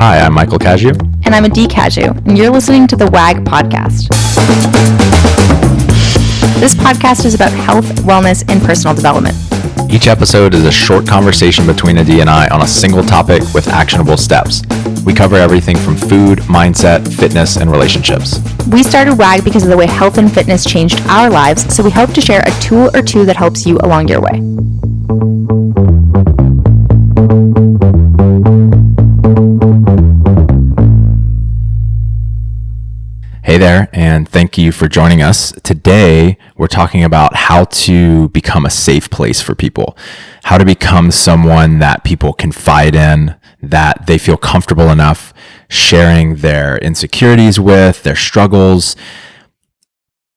Hi, I'm Michael Cashew. And I'm Adee Cashew, and you're listening to the WAG podcast. This podcast is about health, wellness, and personal development. Each episode is a short conversation between Adee and I on a single topic with actionable steps. We cover everything from food, mindset, fitness, and relationships. We started WAG because of the way health and fitness changed our lives, so we hope to share a tool or two that helps you along your way. Hey there, and thank you for joining us. Today, we're talking about how to become a safe place for people, how to become someone that people confide in, that they feel comfortable enough sharing their insecurities with, their struggles.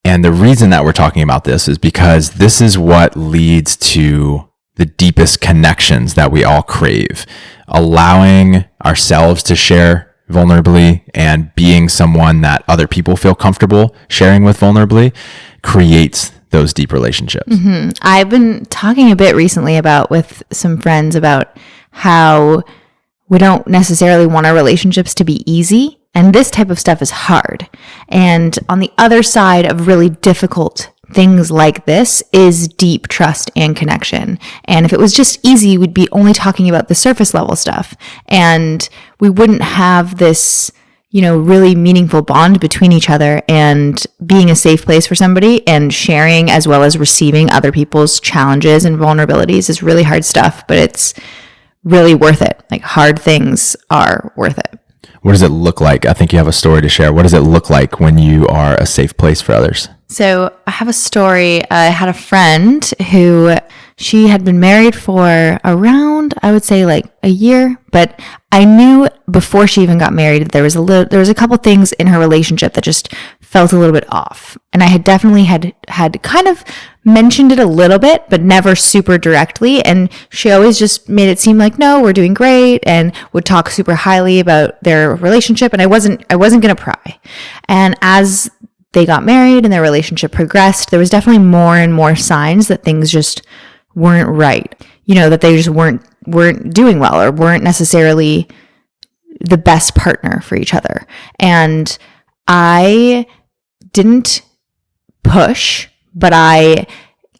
And the reason that we're talking about this is because this is what leads to the deepest connections that we all crave. Allowing ourselves to share vulnerably and being someone that other people feel comfortable sharing with vulnerably creates those deep relationships. Mm-hmm. I've been talking a bit recently with some friends about how we don't necessarily want our relationships to be easy, and this type of stuff is hard. And on the other side of really difficult things like this is deep trust and connection. And if it was just easy, we'd be only talking about the surface level stuff, and we wouldn't have this, really meaningful bond between each other, and being a safe place for somebody and sharing as well as receiving other people's challenges and vulnerabilities is really hard stuff, but it's really worth it. Like, hard things are worth it. What does it look like? I think you have a story to share. What does it look like when you are a safe place for others? So I have a story. I had a friend who she had been married for around, I would say, like a year, but I knew before she even got married that there was a couple things in her relationship that just felt a little bit off. And I had definitely had kind of mentioned it a little bit, but never super directly. And she always just made it seem like, no, we're doing great, and would talk super highly about their relationship. And I wasn't going to pry. And as they got married and their relationship progressed, there was definitely more and more signs that things just weren't right. That they just weren't doing well, or weren't necessarily the best partner for each other. And I didn't push, but I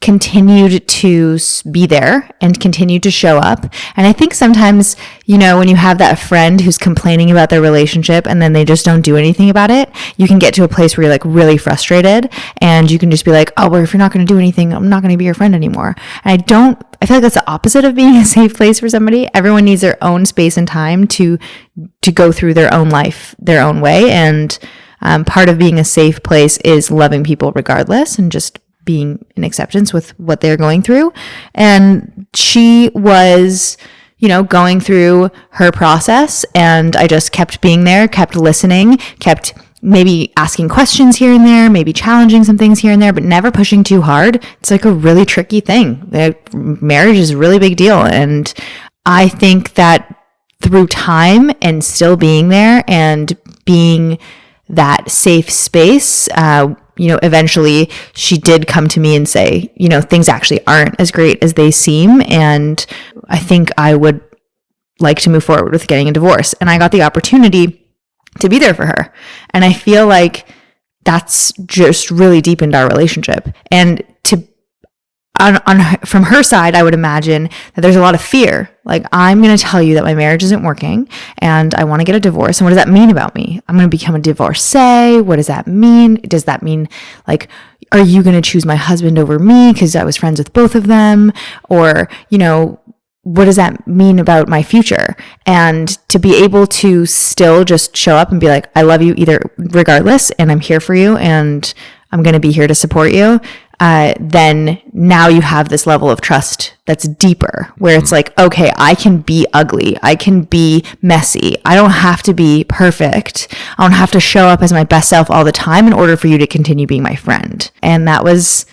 continued to be there and continued to show up. And I think sometimes, when you have that friend who's complaining about their relationship and then they just don't do anything about it, you can get to a place where you're like really frustrated, and you can just be like, oh, well, if you're not going to do anything, I'm not going to be your friend anymore. And I feel like that's the opposite of being a safe place for somebody. Everyone needs their own space and time to go through their own life, their own way. And part of being a safe place is loving people regardless, and just being in acceptance with what they're going through. And she was, going through her process, and I just kept being there, kept listening, kept maybe asking questions here and there, maybe challenging some things here and there, but never pushing too hard. It's like a really tricky thing. Marriage is a really big deal. And I think that through time and still being there and being that safe space, eventually she did come to me and say, things actually aren't as great as they seem. And I think I would like to move forward with getting a divorce. And I got the opportunity to be there for her. And I feel like that's just really deepened our relationship. And from her side, I would imagine that there's a lot of fear. Like, I'm going to tell you that my marriage isn't working and I want to get a divorce. And what does that mean about me? I'm going to become a divorcee. What does that mean? Does that mean, like, are you going to choose my husband over me because I was friends with both of them? Or, what does that mean about my future? And to be able to still just show up and be like, I love you regardless, and I'm here for you, and I'm going to be here to support you. Then now you have this level of trust that's deeper, where it's like, okay, I can be ugly. I can be messy. I don't have to be perfect. I don't have to show up as my best self all the time in order for you to continue being my friend. And that was,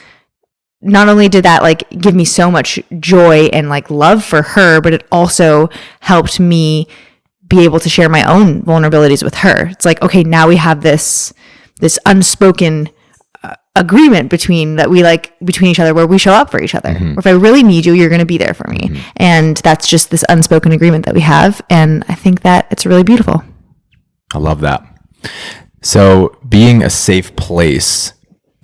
not only did that like give me so much joy and like love for her, but it also helped me be able to share my own vulnerabilities with her. It's like, okay, now we have this unspoken agreement between each other, where we show up for each other. Or if I really need you, you're going to be there for me. And that's just this unspoken agreement that we have. And I think that it's really beautiful. I love that. So being a safe place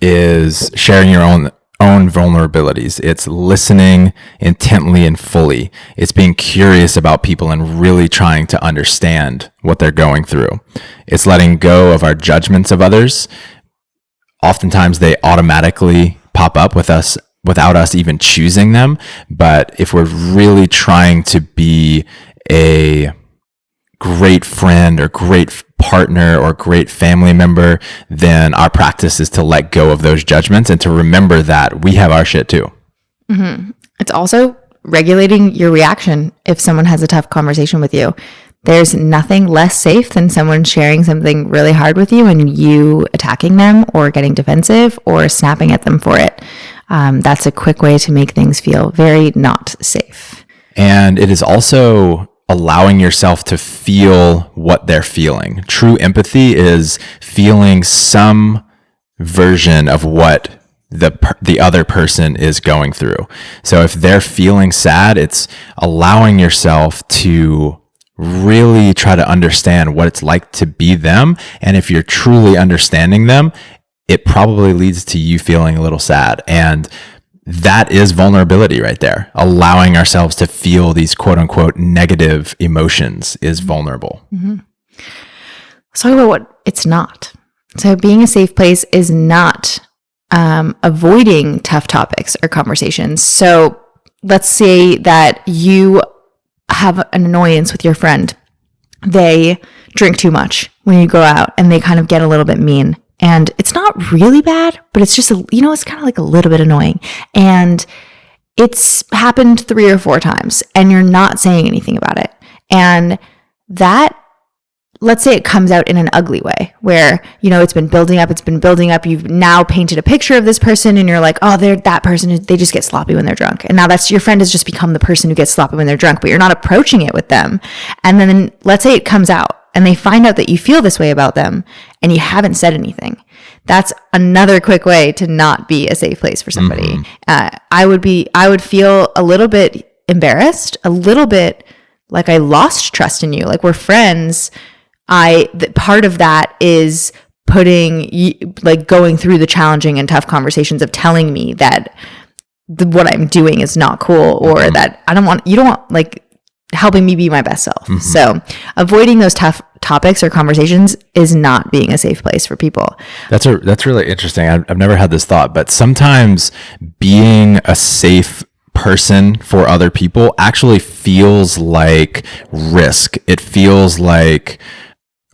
is sharing your own vulnerabilities. It's listening intently and fully. It's being curious about people and really trying to understand what they're going through. It's letting go of our judgments of others. Oftentimes they automatically pop up with us without us even choosing them. But if we're really trying to be a great friend or great partner or great family member, then our practice is to let go of those judgments and to remember that we have our shit too. It's also regulating your reaction if someone has a tough conversation with you. There's nothing less safe than someone sharing something really hard with you and you attacking them or getting defensive or snapping at them for it. That's a quick way to make things feel very not safe. And it is also allowing yourself to feel what they're feeling. True empathy is feeling some version of what the other person is going through. So if they're feeling sad, it's allowing yourself to really try to understand what it's like to be them. And if you're truly understanding them, it probably leads to you feeling a little sad. And that is vulnerability right there. Allowing ourselves to feel these quote unquote negative emotions is vulnerable. Let's talk about what it's not. So being a safe place is not avoiding tough topics or conversations. So let's say that you have an annoyance with your friend. They drink too much when you go out and they kind of get a little bit mean. And it's not really bad, but it's just, it's kind of like a little bit annoying. And it's happened 3 or 4 times and you're not saying anything about it. And that, let's say it comes out in an ugly way where, it's been building up. You've now painted a picture of this person and you're like, oh, they're that person. They just get sloppy when they're drunk. And now that's your friend has just become the person who gets sloppy when they're drunk, but you're not approaching it with them. And then let's say it comes out and they find out that you feel this way about them and you haven't said anything. That's another quick way to not be a safe place for somebody. I would feel a little bit embarrassed, a little bit like I lost trust in you. Like we're friends. Part of that is going through the challenging and tough conversations of telling me that what I'm doing is not cool or that you don't want helping me be my best self. So avoiding those tough topics or conversations is not being a safe place for people. That's really interesting. I've never had this thought, but sometimes being a safe person for other people actually feels like risk. It feels like,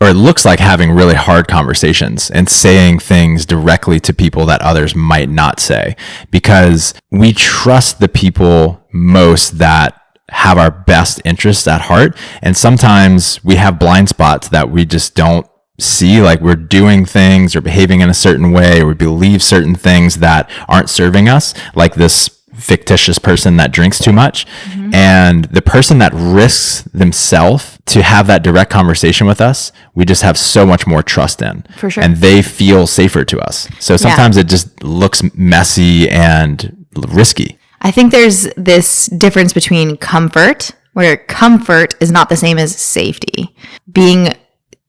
or it looks like having really hard conversations and saying things directly to people that others might not say, because we trust the people most that have our best interests at heart. And sometimes we have blind spots that we just don't see, like we're doing things or behaving in a certain way, or we believe certain things that aren't serving us, like this fictitious person that drinks too much. And the person that risks themselves to have that direct conversation with us, we just have so much more trust in. For sure. And they feel safer to us. So sometimes it just looks messy and risky. I think there's this difference between comfort, where comfort is not the same as safety. Being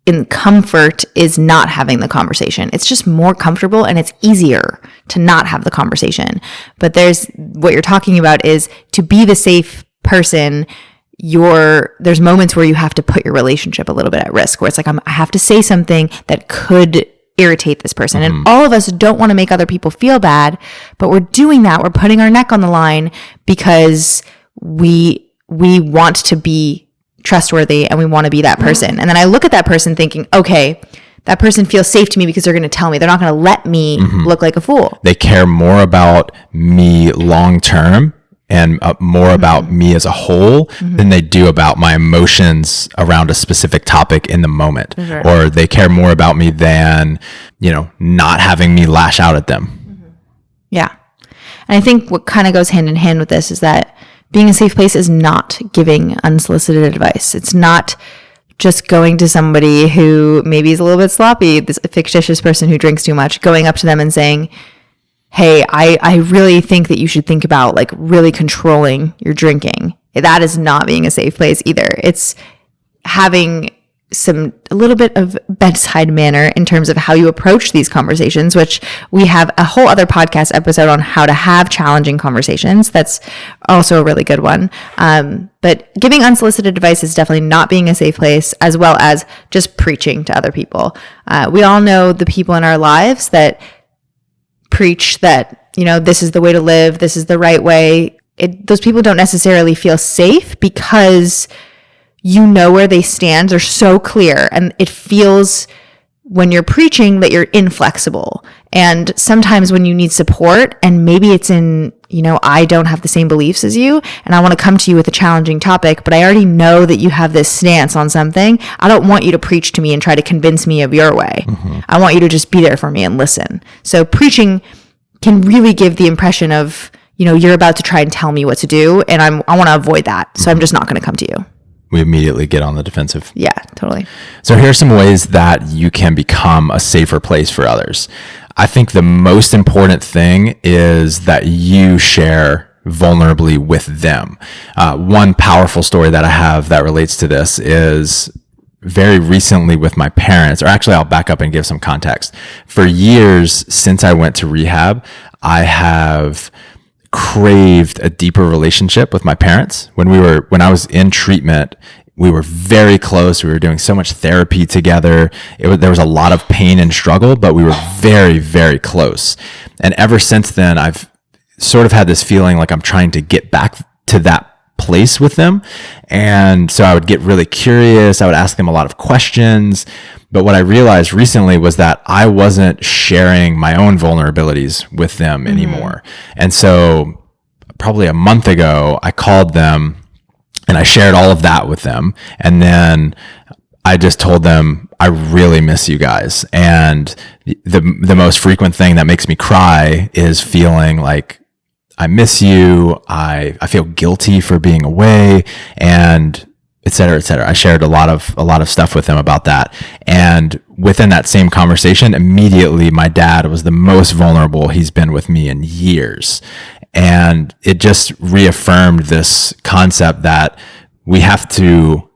in comfort is not having the conversation. It's just more comfortable and it's easier to not have the conversation. But what you're talking about is to be the safe person, there's moments where you have to put your relationship a little bit at risk, where it's like, I have to say something that could irritate this person. And all of us don't want to make other people feel bad, but we're doing that. We're putting our neck on the line because we want to be trustworthy and we want to be that person. And then I look at that person thinking, okay, that person feels safe to me because they're going to tell me. They're not going to let me look like a fool. They care more about me long term and more about me as a whole than they do about my emotions around a specific topic in the moment. Sure. Or they care more about me than, not having me lash out at them. Yeah. And I think what kind of goes hand in hand with this is that being a safe place is not giving unsolicited advice. It's not just going to somebody who maybe is a little bit sloppy, this fictitious person who drinks too much, going up to them and saying, hey, I really think that you should think about like really controlling your drinking. That is not being a safe place either. It's having a little bit of bedside manner in terms of how you approach these conversations, which we have a whole other podcast episode on how to have challenging conversations. That's also a really good one. But giving unsolicited advice is definitely not being a safe place, as well as just preaching to other people. We all know the people in our lives that preach that, this is the way to live, this is the right way. Those people don't necessarily feel safe because you know where they stand. They're so clear, and it feels when you're preaching that you're inflexible. And sometimes when you need support, and maybe it's in, I don't have the same beliefs as you, and I want to come to you with a challenging topic, but I already know that you have this stance on something. I don't want you to preach to me and try to convince me of your way. I want you to just be there for me and listen. So preaching can really give the impression of, you're about to try and tell me what to do, and I want to avoid that. So I'm just not going to come to you. We immediately get on the defensive. Yeah, totally. So here are some ways that you can become a safer place for others. I think the most important thing is that you share vulnerably with them. One powerful story that I have that relates to this is very recently with my parents, or actually I'll back up and give some context. For years since I went to rehab, I have craved a deeper relationship with my parents. When I was in treatment, we were very close. We were doing so much therapy together. There was a lot of pain and struggle, but we were very, very close. And ever since then, I've sort of had this feeling like I'm trying to get back to that place with them. And so I would get really curious. I would ask them a lot of questions. But what I realized recently was that I wasn't sharing my own vulnerabilities with them anymore. And so probably a month ago, I called them and I shared all of that with them. And then I just told them, I really miss you guys. And the most frequent thing that makes me cry is feeling like I miss you. I feel guilty for being away, and et cetera, et cetera. I shared a lot of stuff with him about that. And within that same conversation, immediately my dad was the most vulnerable he's been with me in years. And it just reaffirmed this concept that we have to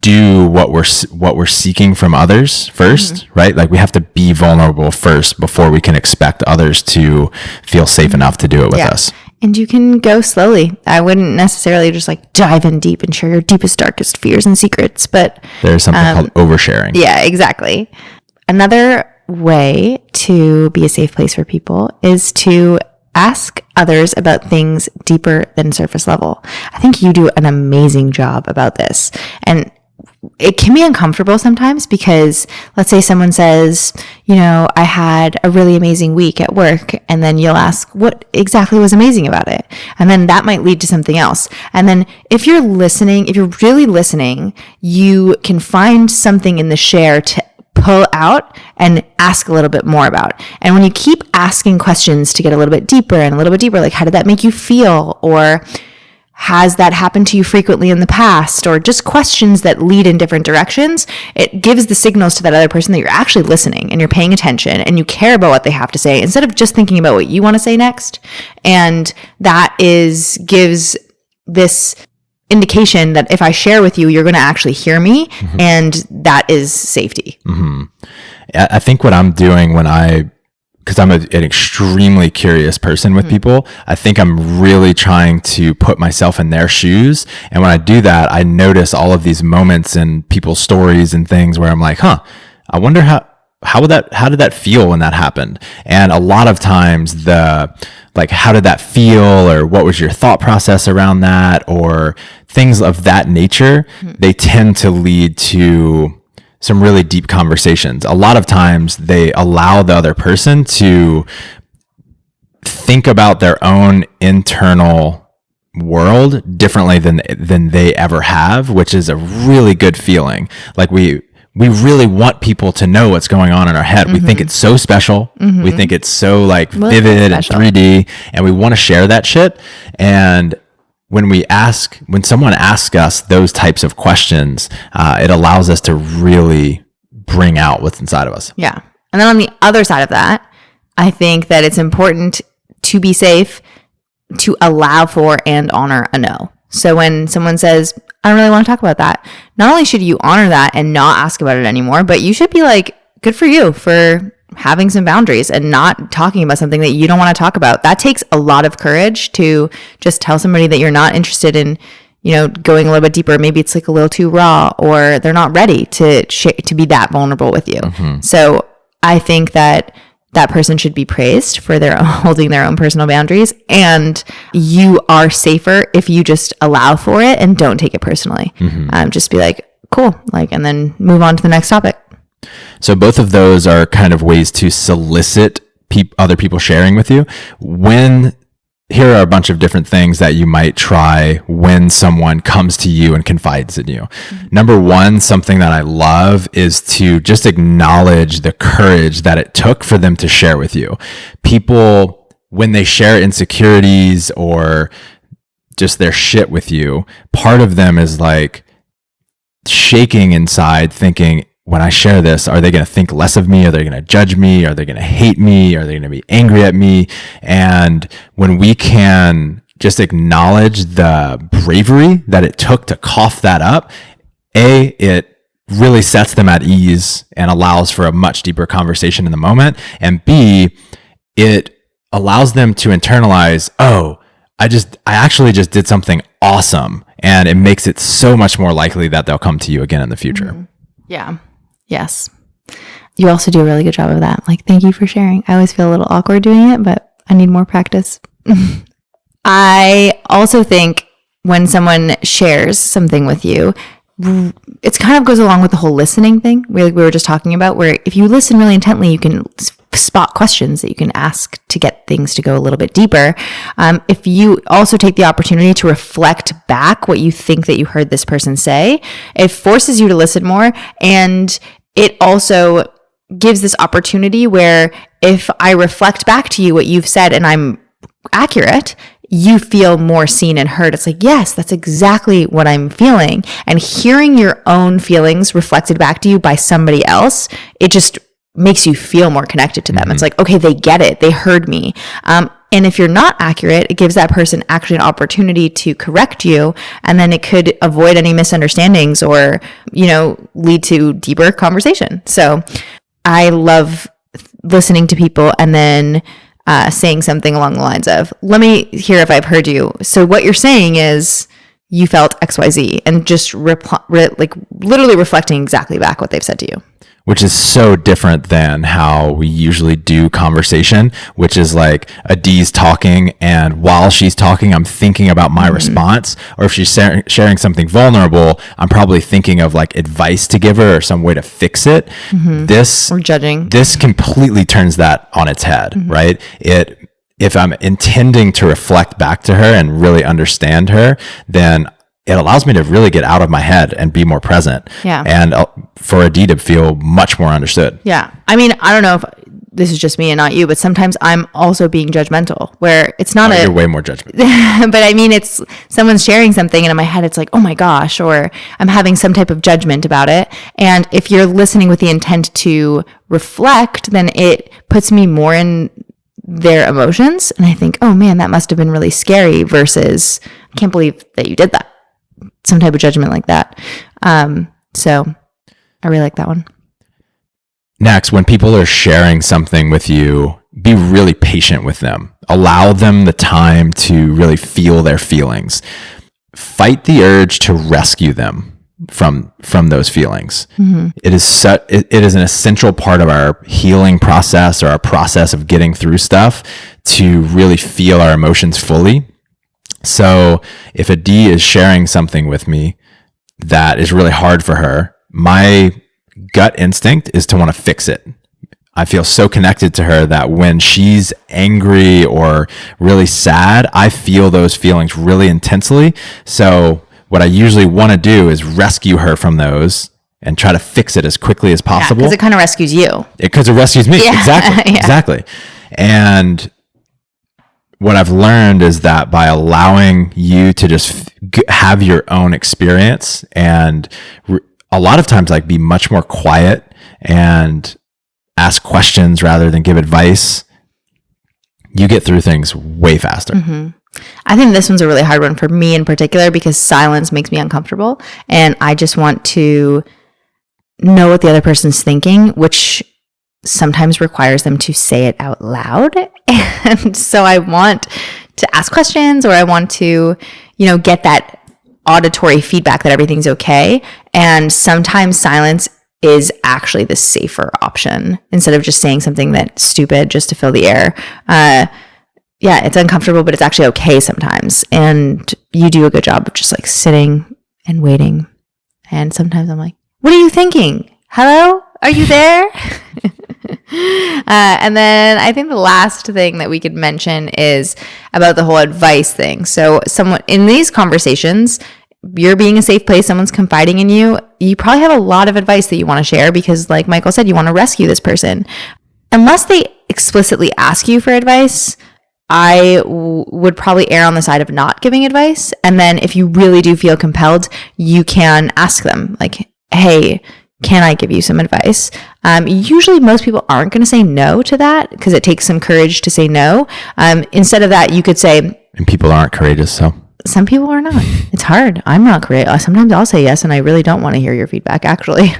do what we're seeking from others first, right? Like we have to be vulnerable first before we can expect others to feel safe enough to do it with us. And you can go slowly. I wouldn't necessarily just like dive in deep and share your deepest, darkest fears and secrets, but there's something called oversharing. Yeah, exactly. Another way to be a safe place for people is to ask others about things deeper than surface level. I think you do an amazing job about this. And it can be uncomfortable sometimes because let's say someone says, I had a really amazing week at work, and then you'll ask what exactly was amazing about it. And then that might lead to something else. And then if you're really listening, you can find something in the share to pull out and ask a little bit more about. And when you keep asking questions to get a little bit deeper, like how did that make you feel? Or has that happened to you frequently in the past? Or just questions that lead in different directions. It gives the signals to that other person that you're actually listening and you're paying attention and you care about what they have to say instead of just thinking about what you want to say next. And that gives this indication that if I share with you, you're going to actually hear me, and that is safety. I think what I'm doing because I'm an extremely curious person with people, I think I'm really trying to put myself in their shoes. And when I do that, I notice all of these moments in people's stories and things where I'm like, I wonder how did that feel when that happened? And a lot of times how did that feel, or what was your thought process around that, or things of that nature, they tend to lead to some really deep conversations. A lot of times they allow the other person to think about their own internal world differently than they ever have, which is a really good feeling. Like we really want people to know what's going on in our head. We think it's so special. We think it's so vivid and 3D, and we want to share that shit. And when someone asks us those types of questions, it allows us to really bring out what's inside of us. Yeah. And then on the other side of that, I think that it's important to be safe, to allow for and honor a no. So when someone says, I don't really want to talk about that, not only should you honor that and not ask about it anymore, but you should be like, good for you for having some boundaries and not talking about something that you don't want to talk about. That takes a lot of courage to just tell somebody that you're not interested in, going a little bit deeper. Maybe it's like a little too raw, or they're not ready to be that vulnerable with you. So I think that person should be praised for holding their own personal boundaries, and you are safer if you just allow for it and don't take it personally. Just be like, cool, and then move on to the next topic. So both of those are kind of ways to solicit other people sharing with you. Here are a bunch of different things that you might try when someone comes to you and confides in you. Number one, something that I love is to just acknowledge the courage that it took for them to share with you. People, when they share insecurities or just their shit with you, part of them is like shaking inside thinking, when I share this, are they going to think less of me? Are they going to judge me? Are they going to hate me? Are they going to be angry at me? And when we can just acknowledge the bravery that it took to cough that up, it really sets them at ease and allows for a much deeper conversation in the moment. And B, it allows them to internalize, oh, I actually just did something awesome. And it makes it so much more likely that they'll come to you again in the future. Yeah. Yes. You also do a really good job of that. Thank you for sharing. I always feel a little awkward doing it, but I need more practice. I also think when someone shares something with you, it kind of goes along with the whole listening thing we were just talking about, where if you listen really intently, you can spot questions that you can ask to get things to go a little bit deeper. If you also take the opportunity to reflect back what you think that you heard this person say, it forces you to listen more. And it also gives this opportunity where if I reflect back to you what you've said and I'm accurate, you feel more seen and heard. It's like, yes, that's exactly what I'm feeling. And hearing your own feelings reflected back to you by somebody else, it just makes you feel more connected to them. It's like, okay, they get it. They heard me. And if you're not accurate, it gives that person actually an opportunity to correct you. And then it could avoid any misunderstandings or, lead to deeper conversation. So I love listening to people and then saying something along the lines of, let me hear if I've heard you. So what you're saying is you felt XYZ, and just literally reflecting exactly back what they've said to you. Which is so different than how we usually do conversation, which is like Adee's talking, and while she's talking, I'm thinking about my response. Or if she's sharing something vulnerable, I'm probably thinking of advice to give her or some way to fix it. Or judging. This completely turns that on its head, right? If I'm intending to reflect back to her and really understand her, then it allows me to really get out of my head and be more present. Yeah. And for Adee to feel much more understood. Yeah. I mean, I don't know if this is just me and not you, but sometimes I'm also being judgmental, where it's not you're way more judgmental. But I mean, it's someone's sharing something and in my head, it's like, oh my gosh, or I'm having some type of judgment about it. And if you're listening with the intent to reflect, then it puts me more in their emotions. And I think, oh man, that must have been really scary, versus I can't believe that you did that. Some type of judgment like that. So I really like that one. Next, when people are sharing something with you, be really patient with them. Allow them the time to really feel their feelings. Fight the urge to rescue them from those feelings. It is an essential part of our healing process, or our process of getting through stuff, to really feel our emotions fully. So if Adee is sharing something with me that is really hard for her, my gut instinct is to want to fix it. I feel so connected to her that when she's angry or really sad, I feel those feelings really intensely. So what I usually want to do is rescue her from those and try to fix it as quickly as possible. Because it kind of rescues you. Because it rescues me. Yeah. Exactly. Yeah. Exactly. And what I've learned is that by allowing you to just have your own experience, and a lot of times be much more quiet and ask questions rather than give advice, you get through things way faster. I think this one's a really hard one for me in particular because silence makes me uncomfortable. And I just want to know what the other person's thinking, which sometimes requires them to say it out loud. And so I want to ask questions, or I want to, get that auditory feedback that everything's okay. And sometimes silence is actually the safer option instead of just saying something that's stupid just to fill the air. Yeah, it's uncomfortable, but it's actually okay sometimes. And you do a good job of just like sitting and waiting. And sometimes I'm like, what are you thinking? Hello? Are you there? And then I think the last thing that we could mention is about the whole advice thing. So someone in these conversations, you're being a safe place, someone's confiding in you, you probably have a lot of advice that you want to share because like Michael said, you want to rescue this person. Unless they explicitly ask you for advice, I would probably err on the side of not giving advice. And then if you really do feel compelled, you can ask them like, hey, can I give you some advice? Usually most people aren't going to say no to that because it takes some courage to say no. Instead of that, you could say... And people aren't courageous, so... Some people are not. It's hard. I'm not courageous. Sometimes I'll say yes, and I really don't want to hear your feedback, actually.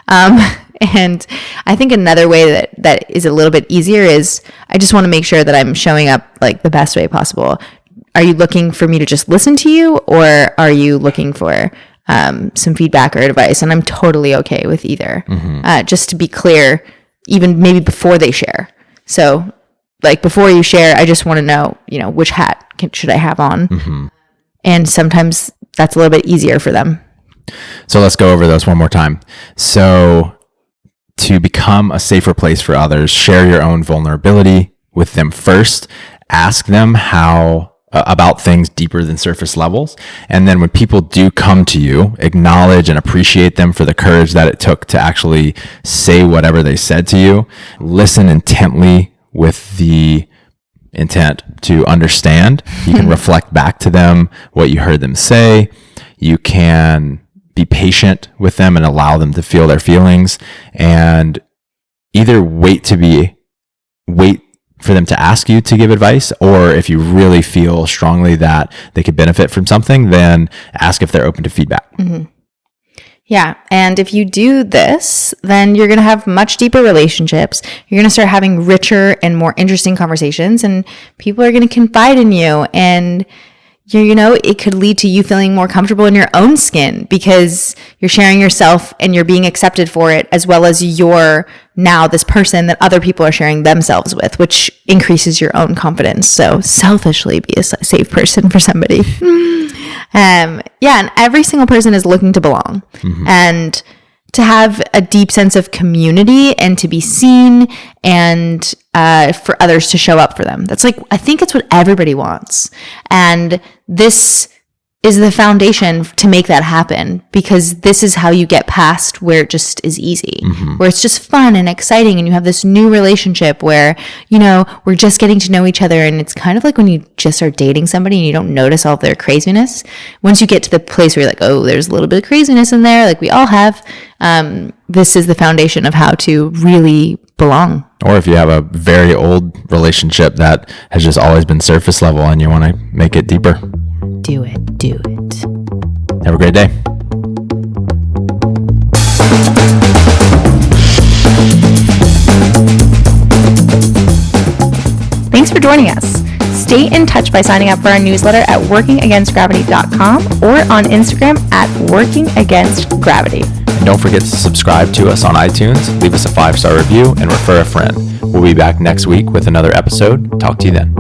And I think another way that is a little bit easier is I just want to make sure that I'm showing up like the best way possible. Are you looking for me to just listen to you, or are you looking for some feedback or advice? And I'm totally okay with either. Just to be clear, even maybe before they share. So like before you share, I just want to know, which hat should I have on? And sometimes that's a little bit easier for them. So let's go over those one more time. So to become a safer place for others, share your own vulnerability with them first. Ask them how about things deeper than surface levels. And then when people do come to you, acknowledge and appreciate them for the courage that it took to actually say whatever they said to you. Listen intently with the intent to understand. You can reflect back to them what you heard them say. You can be patient with them and allow them to feel their feelings, and either wait for them to ask you to give advice, or if you really feel strongly that they could benefit from something, then ask if they're open to feedback. Yeah. And if you do this, then you're going to have much deeper relationships. You're going to start having richer and more interesting conversations, and people are going to confide in you. And, it could lead to you feeling more comfortable in your own skin because you're sharing yourself and you're being accepted for it, as well as you're now this person that other people are sharing themselves with, which increases your own confidence. So selfishly be a safe person for somebody. And every single person is looking to belong and to have a deep sense of community and to be seen, and for others to show up for them. I think it's what everybody wants. And this is the foundation to make that happen, because this is how you get past where it just is easy, where it's just fun and exciting, and you have this new relationship where, we're just getting to know each other, and it's kind of like when you just start dating somebody and you don't notice all of their craziness. Once you get to the place where you're like, oh, there's a little bit of craziness in there, like we all have, this is the foundation of how to really belong. Or if you have a very old relationship that has just always been surface level and you want to make it deeper. Do it. Have a great day. Thanks for joining us. Stay in touch by signing up for our newsletter at workingagainstgravity.com or on Instagram at workingagainstgravity. And don't forget to subscribe to us on iTunes, leave us a 5-star review, and refer a friend. We'll be back next week with another episode. Talk to you then.